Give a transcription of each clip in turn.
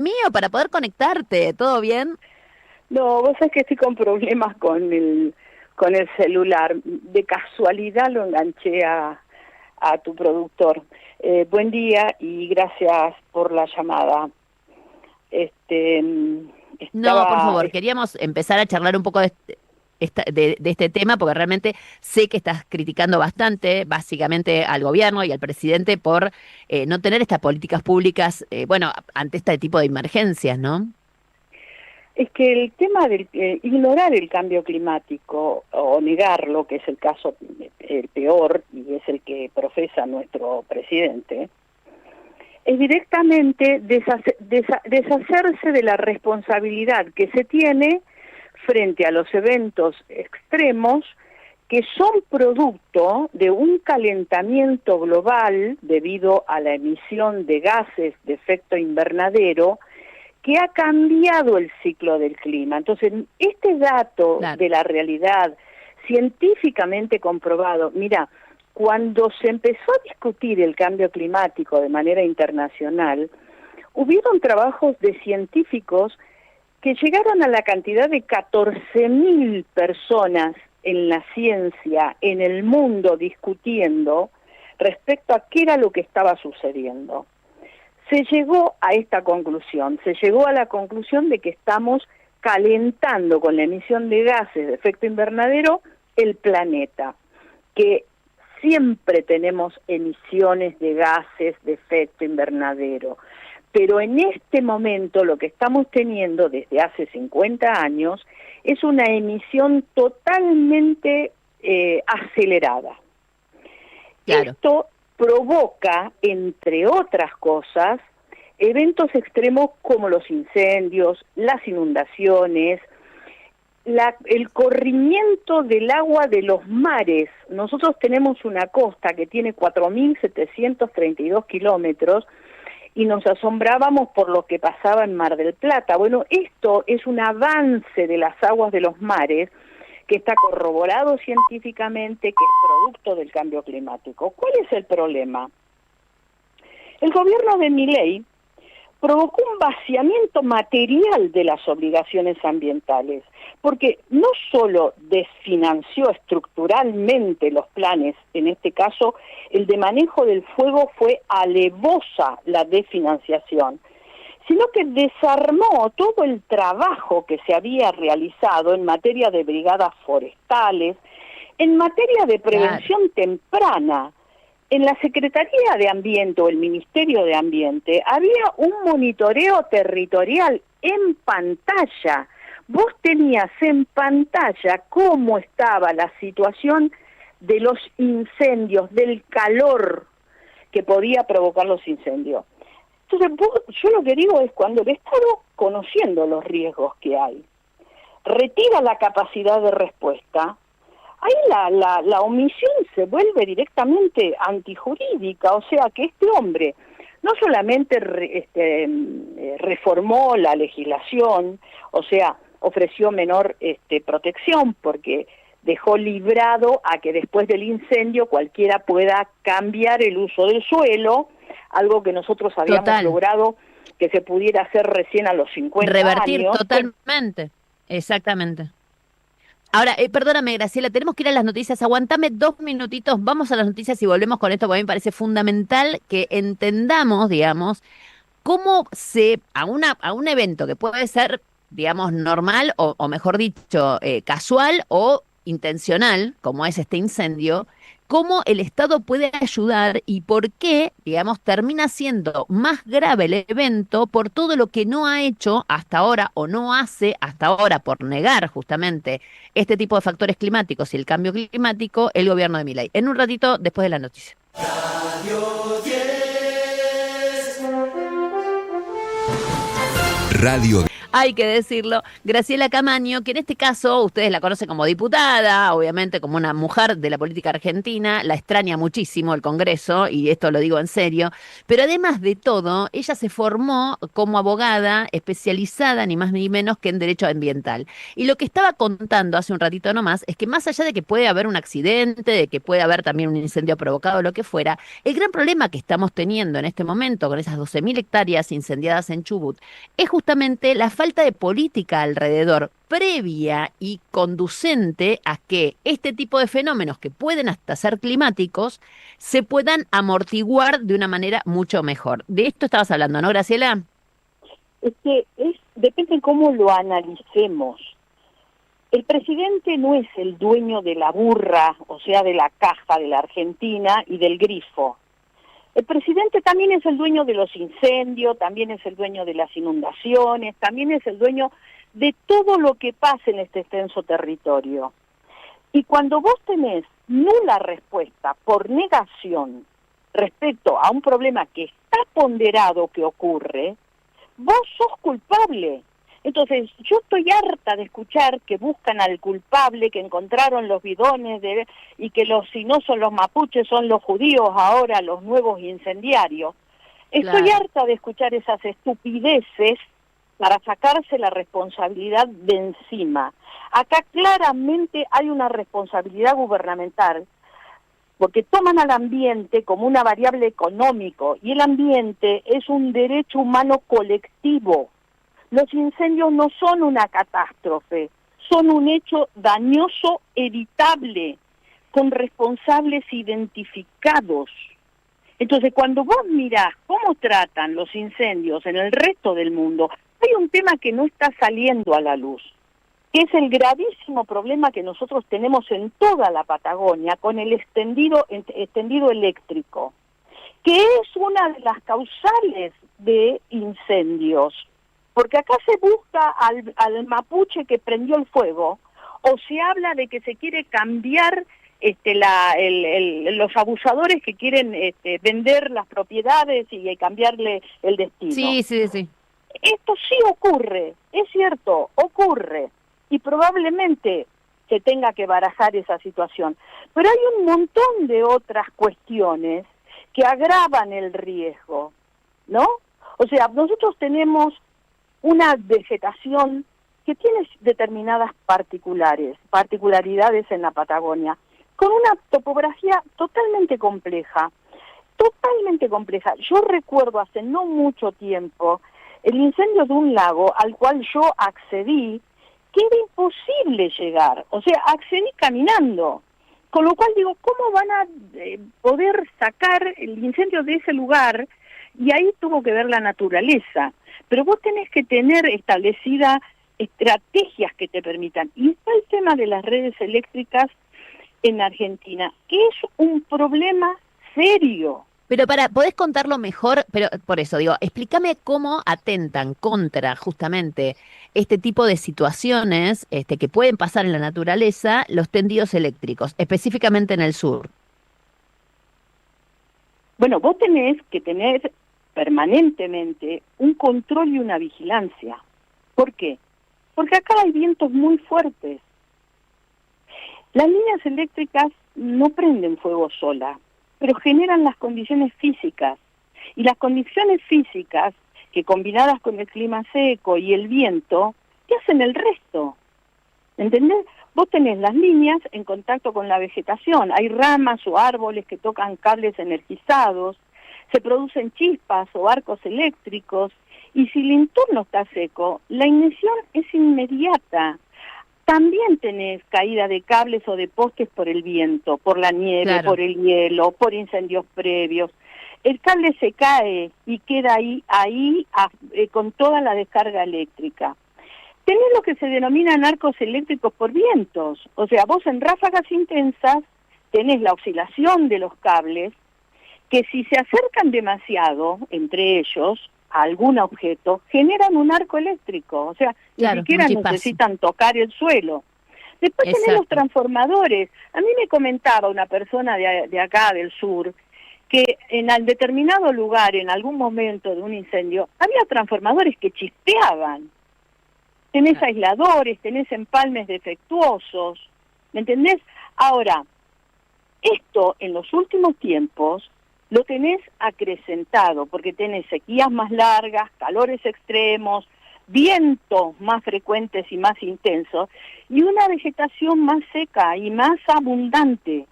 mío para poder conectarte. ¿Todo bien? No, vos sabés que estoy con problemas con el celular. De casualidad lo enganché a tu productor. Buen día y gracias por la llamada. Este, No, por estaba, favor, queríamos empezar a charlar un poco de este tema, porque realmente sé que estás criticando bastante, básicamente, al gobierno y al presidente por no tener estas políticas públicas, bueno, ante este tipo de emergencias, ¿no? es que el tema de ignorar el cambio climático o negarlo, que es el caso el peor y es el que profesa nuestro presidente, es directamente deshacerse de la responsabilidad que se tiene frente a los eventos extremos que son producto de un calentamiento global debido a la emisión de gases de efecto invernadero que ha cambiado el ciclo del clima. Entonces, este dato Claro. de la realidad científicamente comprobado, mira, cuando se empezó a discutir el cambio climático de manera internacional, hubieron trabajos de científicos que llegaron a la cantidad de 14.000 personas en la ciencia, en el mundo, discutiendo respecto a qué era lo que estaba sucediendo. Se llegó a esta conclusión, se llegó a la conclusión de que estamos calentando con la emisión de gases de efecto invernadero el planeta, que siempre tenemos emisiones de gases de efecto invernadero, pero en este momento lo que estamos teniendo desde hace 50 años es una emisión totalmente acelerada. Claro. Esto provoca, entre otras cosas, eventos extremos como los incendios, las inundaciones, el corrimiento del agua de los mares. Nosotros tenemos una costa que tiene 4.732 kilómetros y nos asombrábamos por lo que pasaba en Mar del Plata. Bueno, esto es un avance de las aguas de los mares que está corroborado científicamente, que es producto del cambio climático. ¿Cuál es el problema? El gobierno de Milei provocó un vaciamiento material de las obligaciones ambientales, porque no solo desfinanció estructuralmente los planes, en este caso el de manejo del fuego fue alevosa la desfinanciación, sino que desarmó todo el trabajo que se había realizado en materia de brigadas forestales, en materia de prevención temprana. En la Secretaría de Ambiente o el Ministerio de Ambiente había un monitoreo territorial en pantalla. Vos tenías en pantalla cómo estaba la situación de los incendios, del calor que podía provocar los incendios. Entonces, yo lo que digo es cuando el Estado, conociendo los riesgos que hay, retira la capacidad de respuesta, ahí la omisión se vuelve directamente antijurídica, o sea que este hombre no solamente reformó la legislación, o sea, ofreció menor protección porque dejó librado a que después del incendio cualquiera pueda cambiar el uso del suelo, algo que nosotros habíamos Total. logrado que se pudiera hacer recién a los 50 Revertir años. totalmente. Exactamente. Ahora, perdóname, Graciela, tenemos que ir a las noticias. Aguantame 2 minutitos, vamos a las noticias y volvemos con esto, porque a mí me parece fundamental que entendamos, digamos, cómo a un evento que puede ser, digamos, normal o mejor dicho, casual o intencional, como es este incendio, cómo el Estado puede ayudar y por qué, digamos, termina siendo más grave el evento por todo lo que no ha hecho hasta ahora o no hace hasta ahora por negar justamente este tipo de factores climáticos y el cambio climático, el gobierno de Milei. En un ratito, después de la noticia. Radio hay que decirlo, Graciela Camaño, que en este caso ustedes la conocen como diputada, obviamente como una mujer de la política argentina, la extraña muchísimo el Congreso, y esto lo digo en serio, pero además de todo, ella se formó como abogada especializada ni más ni menos que en derecho ambiental. Y lo que estaba contando hace un ratito nomás es que más allá de que puede haber un accidente, de que puede haber también un incendio provocado, lo que fuera, el gran problema que estamos teniendo en este momento con esas 12.000 hectáreas incendiadas en Chubut es justamente la falta de política alrededor previa y conducente a que este tipo de fenómenos que pueden hasta ser climáticos se puedan amortiguar de una manera mucho mejor. De esto estabas hablando, ¿no, Graciela? Es que depende cómo lo analicemos. El presidente no es el dueño de la burra, o sea, de la caja de la Argentina y del grifo. El presidente también es el dueño de los incendios, también es el dueño de las inundaciones, también es el dueño de todo lo que pasa en este extenso territorio. Y cuando vos tenés nula respuesta por negación respecto a un problema que está ponderado que ocurre, vos sos culpable. Entonces, yo estoy harta de escuchar que buscan al culpable, que encontraron los bidones, y que si no son los mapuches, son los judíos ahora, los nuevos incendiarios. Estoy Claro. harta de escuchar esas estupideces para sacarse la responsabilidad de encima. Acá claramente hay una responsabilidad gubernamental, porque toman al ambiente como una variable económico, y el ambiente es un derecho humano colectivo. Los incendios no son una catástrofe, son un hecho dañoso evitable, con responsables identificados. Entonces, cuando vos mirás cómo tratan los incendios en el resto del mundo, hay un tema que no está saliendo a la luz, que es el gravísimo problema que nosotros tenemos en toda la Patagonia con el extendido eléctrico, que es una de las causales de incendios. Porque acá se busca al mapuche que prendió el fuego, o se habla de que se quiere cambiar los abusadores que quieren vender las propiedades y cambiarle el destino. Sí, sí, sí. Esto sí ocurre, es cierto, ocurre, y probablemente se tenga que barajar esa situación. Pero hay un montón de otras cuestiones que agravan el riesgo, ¿no? O sea, nosotros tenemos una vegetación que tiene determinadas particularidades en la Patagonia, con una topografía totalmente compleja, totalmente compleja. Yo recuerdo hace no mucho tiempo el incendio de un lago al cual yo accedí, que era imposible llegar, o sea, accedí caminando, con lo cual digo, ¿cómo van a poder sacar el incendio de ese lugar? Y ahí tuvo que ver la naturaleza, pero vos tenés que tener establecidas estrategias que te permitan. Y está el tema de las redes eléctricas en Argentina, que es un problema serio. Pero ¿podés contarlo mejor? Pero por eso digo, explícame cómo atentan contra justamente este tipo de situaciones que pueden pasar en la naturaleza los tendidos eléctricos, específicamente en el sur. Bueno, vos tenés que tener permanentemente un control y una vigilancia. ¿Por qué? Porque acá hay vientos muy fuertes. Las líneas eléctricas no prenden fuego sola, pero generan las condiciones físicas. Y las condiciones físicas, que combinadas con el clima seco y el viento, te hacen el resto. ¿Entendés? Vos tenés las líneas en contacto con la vegetación, hay ramas o árboles que tocan cables energizados, se producen chispas o arcos eléctricos, y si el entorno está seco, la ignición es inmediata. También tenés caída de cables o de postes por el viento, por la nieve, Claro, por el hielo, por incendios previos. El cable se cae y queda ahí con toda la descarga eléctrica. Tenés lo que se denominan arcos eléctricos por vientos, o sea, vos en ráfagas intensas tenés la oscilación de los cables, que si se acercan demasiado entre ellos a algún objeto, generan un arco eléctrico, o sea, ni claro, un siquiera chispazo. necesitan tocar el suelo. Después tenés los Exacto. transformadores. A mí me comentaba una persona de acá, del sur, que en determinado lugar, en algún momento de un incendio, había transformadores que chispeaban. tenés aisladores, tenés empalmes defectuosos, ¿me entendés? Ahora, esto en los últimos tiempos lo tenés acrecentado, porque tenés sequías más largas, calores extremos, vientos más frecuentes y más intensos, y una vegetación más seca y más abundante.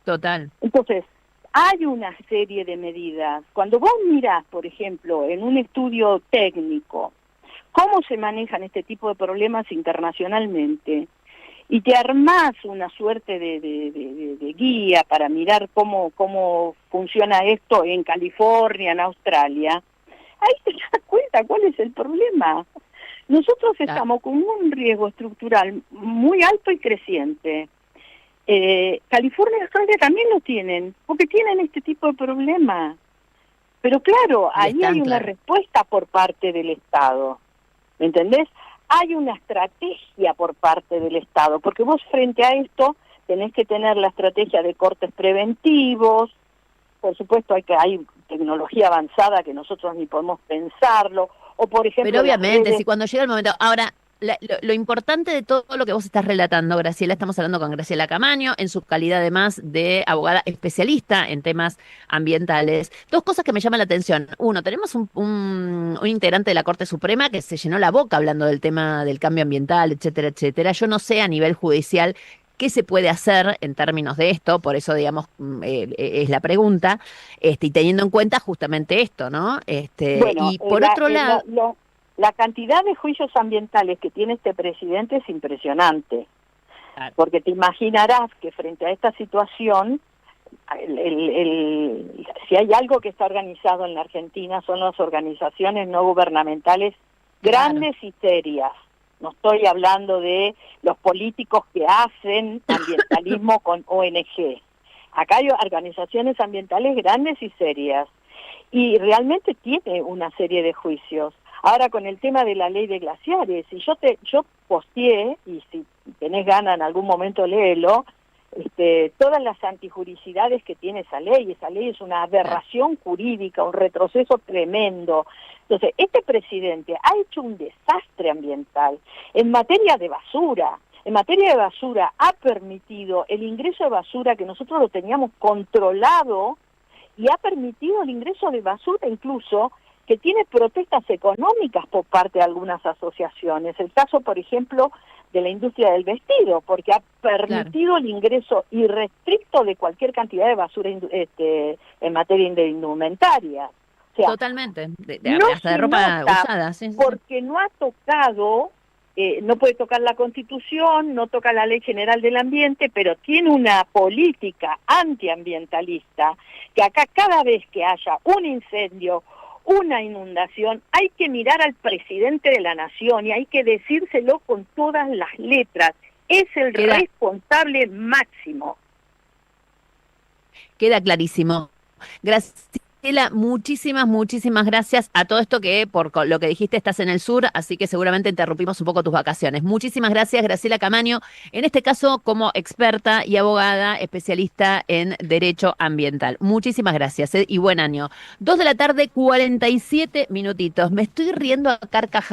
Total. Entonces, hay una serie de medidas. Cuando vos mirás, por ejemplo, en un estudio técnico, cómo se manejan este tipo de problemas internacionalmente, y te armás una suerte de guía para mirar cómo funciona esto en California, en Australia, ahí te das cuenta cuál es el problema. Nosotros estamos con un riesgo estructural muy alto y creciente. California y Australia también lo tienen, porque tienen este tipo de problemas. Pero claro, ahí hay una respuesta por parte del Estado, ¿me entendés? Hay una estrategia por parte del Estado, porque vos frente a esto tenés que tener la estrategia de cortes preventivos, por supuesto hay tecnología avanzada que nosotros ni podemos pensarlo, o por ejemplo... Pero obviamente, si cuando llega el momento... Ahora, lo importante de todo lo que vos estás relatando, Graciela, estamos hablando con Graciela Camaño, en su calidad además de abogada especialista en temas ambientales. Dos cosas que me llaman la atención. Uno, tenemos un integrante de la Corte Suprema que se llenó la boca hablando del tema del cambio ambiental, etcétera, etcétera. Yo no sé a nivel judicial qué se puede hacer en términos de esto, por eso, digamos, es la pregunta, y teniendo en cuenta justamente esto, ¿no? Bueno, Y por otro lado... la cantidad de juicios ambientales que tiene este presidente es impresionante, porque te imaginarás que frente a esta situación, si hay algo que está organizado en la Argentina son las organizaciones no gubernamentales grandes y serias. No estoy hablando de los políticos que hacen ambientalismo con ONG. Acá hay organizaciones ambientales grandes y serias, y realmente tiene una serie de juicios. Ahora, con el tema de la ley de glaciares, y yo posteé, y si tenés ganas en algún momento léelo, todas las antijuricidades que tiene esa ley es una aberración jurídica, un retroceso tremendo. Entonces, este presidente ha hecho un desastre ambiental en materia de basura. En materia de basura ha permitido el ingreso de basura que nosotros lo teníamos controlado, y ha permitido el ingreso de basura incluso que tiene protestas económicas por parte de algunas asociaciones. El caso, por ejemplo, de la industria del vestido, porque ha permitido el ingreso irrestricto de cualquier cantidad de basura en materia de indumentaria. O sea, totalmente, no hasta de ropa usada. Sí, porque no ha tocado, no puede tocar la Constitución, no toca la Ley General del Ambiente, pero tiene una política antiambientalista que acá cada vez que haya un incendio, una inundación, hay que mirar al presidente de la nación y hay que decírselo con todas las letras. Es el responsable máximo. Queda clarísimo. Graciela, muchísimas gracias a todo esto que, por lo que dijiste, estás en el sur, así que seguramente interrumpimos un poco tus vacaciones. Muchísimas gracias, Graciela Camaño, en este caso como experta y abogada especialista en derecho ambiental. Muchísimas gracias, y buen año. 2 de la tarde, 47 minutitos. Me estoy riendo a carcajadas.